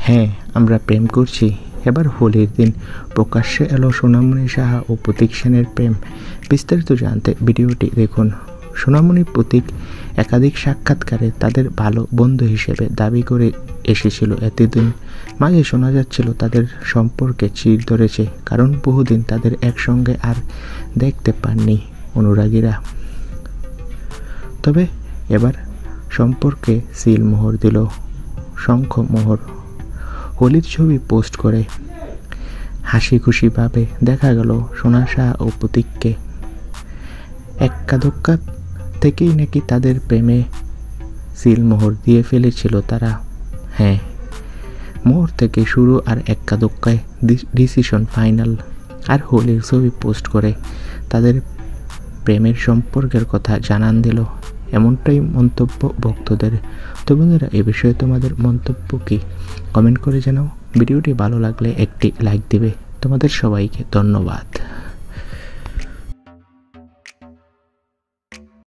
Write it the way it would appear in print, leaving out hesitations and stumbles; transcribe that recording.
হ্যাঁ, আমরা প্রেম করছি। এবার হোলির দিন প্রকাশ্যে এলো সোনামণি সাহা ও প্রতীক সেনের প্রেম। বিস্তারিত জানতে ভিডিওটি দেখুন। সোনামণি প্রতীক একাধিক সাক্ষাৎকারে তাদের ভালো বন্ধু হিসেবে দাবি করে এসেছিল এতদিন। মাঝে শোনা যাচ্ছিল তাদের সম্পর্কে চিড় ধরেছে, কারণ বহুদিন তাদের একসঙ্গে আর দেখতে পাননি অনুরাগীরা। তবে এবার সম্পর্কে সিল মোহর দিল শঙ্খ মোহর। হোলির ছবি পোস্ট করে হাসি খুশিভাবে দেখা গেল সোনা সাহা ও প্রতীককে। এক্কা দোক্কা থেকেই নাকি তাদের প্রেমে সিল মোহর দিয়ে ফেলেছিল তারা। হ্যাঁ, মোহর থেকে শুরু আর এক্কা দোক্কায় ডিসিশন ফাইনাল। আর হোলির ছবি পোস্ট করে তাদের প্রেমের সম্পর্কের কথা জানান দিল। এমনটাই মন্তব্য ভক্তদের। তো বন্ধুরা, এ বিষয়ে তোমাদের মন্তব্য কি? কমেন্ট করে জানাও। ভিডিওটি ভালো লাগলে একটি লাইক দিবে। তোমাদের সবাইকে ধন্যবাদ।